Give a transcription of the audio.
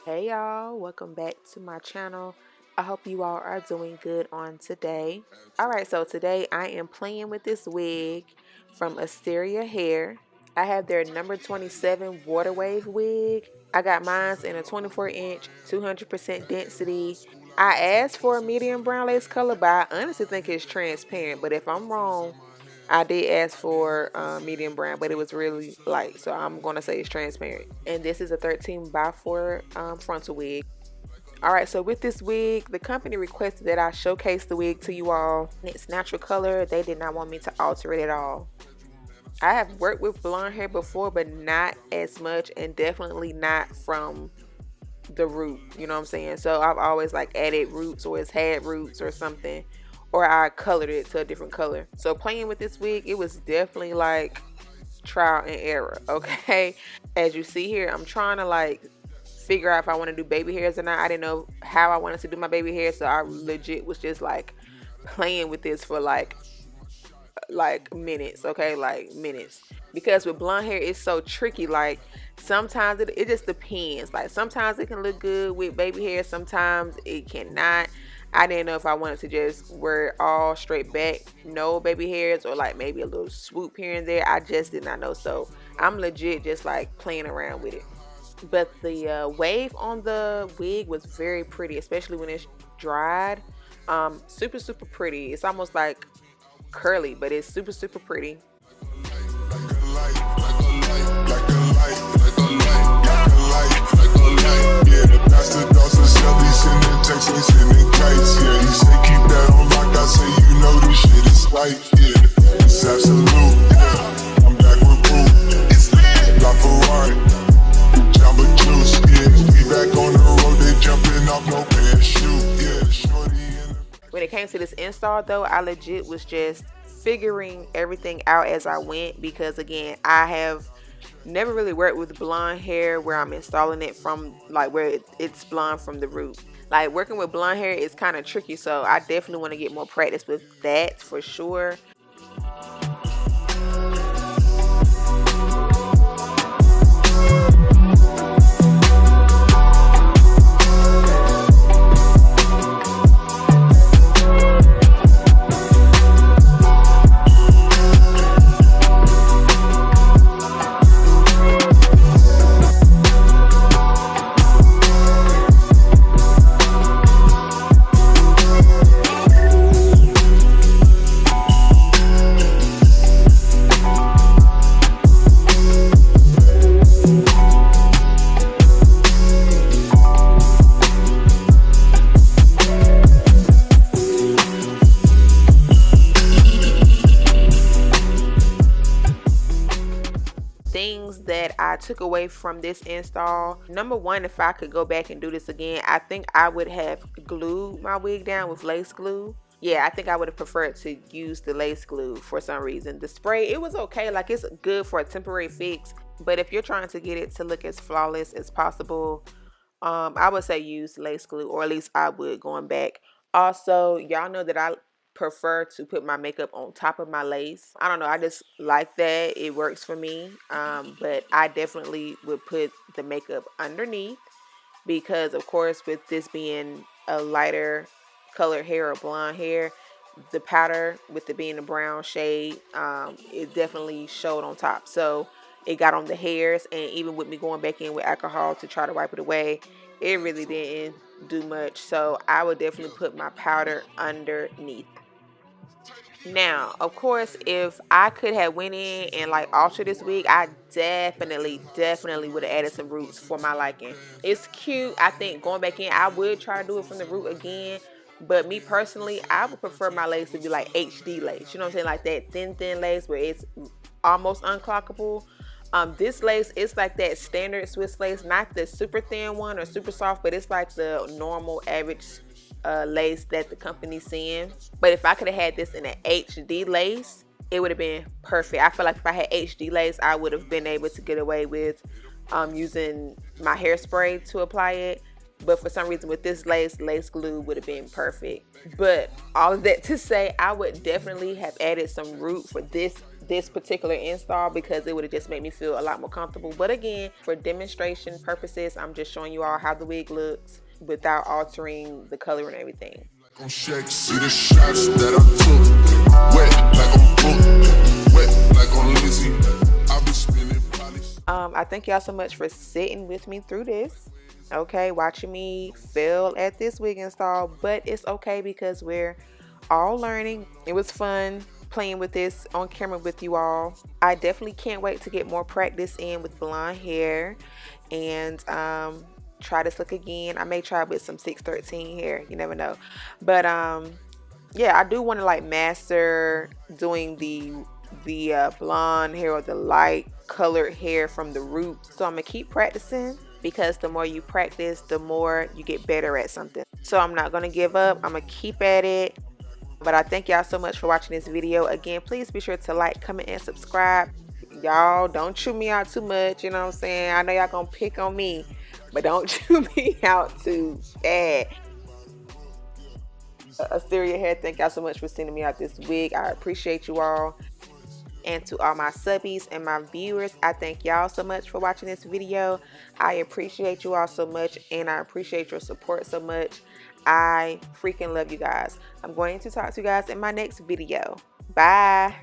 Hey y'all, welcome back to my channel. I hope you all are doing good on today. Alright, so today I am playing with this wig from Asteria Hair. I have their number 27 WaterWave wig. I got mine in a 24-inch, 200% density. I asked for a medium brown lace color, but I honestly think it's transparent. But if I'm wrong, I did ask for medium brown, but it was really light, so I'm gonna say it's transparent. And this is a 13 by 4 frontal wig. All right, so with this wig, the company requested that I showcase the wig to you all. It's natural color. They did not want me to alter it at all. I have worked with blonde hair before, but not as much, and definitely not from the root, you know what I'm saying? So I've always like added roots, or it's had roots or something, or I colored it to a different color. So playing with this wig, it was definitely like trial and error. Okay, as you see here, I'm trying to like figure out if I want to do baby hairs or not. I didn't know how I wanted to do my baby hair, so I legit was just like playing with this for like minutes. Okay, like minutes, because with blonde hair it's so tricky. Like sometimes it just depends. Like sometimes it can look good with baby hair, sometimes it cannot. I didn't know if I wanted to just wear it all straight back, no baby hairs, or like maybe a little swoop here and there. I just did not know, so I'm legit just like playing around with it. But the wave on the wig was very pretty, especially when it's dried. Super pretty. It's almost like curly, but it's super pretty. When it came to this install though, I legit was just figuring everything out as I went, because again, I have never really worked with blonde hair where I'm installing it from like where it's blonde from the root. Like working with blonde hair is kind of tricky, so I definitely want to get more practice with that for sure. Things that I took away from this install: number one, if I could go back and do this again, I think I would have glued my wig down with lace glue. Yeah, I think I would have preferred to use the lace glue for some reason. The spray, it was okay, like it's good for a temporary fix, but if you're trying to get it to look as flawless as possible, I would say use lace glue, or at least I would going back. Also, y'all know that I prefer to put my makeup on top of my lace. I don't know, I just like that. It works for me. But I definitely would put the makeup underneath, because of course with this being a lighter colored hair or blonde hair, the powder with it being a brown shade, it definitely showed on top. So it got on the hairs, and even with me going back in with alcohol to try to wipe it away, it really didn't do much. So I would definitely put my powder underneath. Now, of course, if I could have went in and like altered this wig, I definitely would have added some roots for my liking. It's cute. I think going back in, I would try to do it from the root again. But me personally, I would prefer my lace to be like HD lace. You know what I'm saying? Like that thin lace where it's almost unclockable. This lace is like that standard Swiss lace, not the super thin one or super soft, but it's like the normal average lace that the company's seeing. But if I could have had this in an HD lace, it would have been perfect. I feel like if I had HD lace, I would have been able to get away with using my hairspray to apply it. But for some reason with this lace glue would have been perfect. But all of that to say, I would definitely have added some root for this this particular install because it would have just made me feel a lot more comfortable. But again, for demonstration purposes, I'm just showing you all how the wig looks without altering the color and everything. See the shots that I took, wet like I'm booked, wet like I'm Lizzie. I'll be spinning polish. I thank y'all so much for sitting with me through this. Okay, watching me fail at this wig install, but it's okay because we're all learning. It was fun playing with this on camera with you all. I definitely can't wait to get more practice in with blonde hair and try this look again. I may try with some 613 hair, you never know. But yeah, I do want to like master doing the blonde hair or the light colored hair from the root. So I'm gonna keep practicing because the more you practice, the more you get better at something. So I'm not gonna give up. I'm gonna keep at it. But I thank y'all so much for watching this video. Again, please be sure to like, comment, and subscribe. Y'all don't chew me out too much, you know what I'm saying? I know y'all gonna pick on me, but don't chew me out too bad. Asteria hair, thank y'all so much for sending me out this wig. I appreciate you all. And to all my subbies and my viewers, I thank y'all so much for watching this video. I appreciate you all so much, and I appreciate your support so much. I freaking love you guys. I'm going to talk to you guys in my next video. Bye.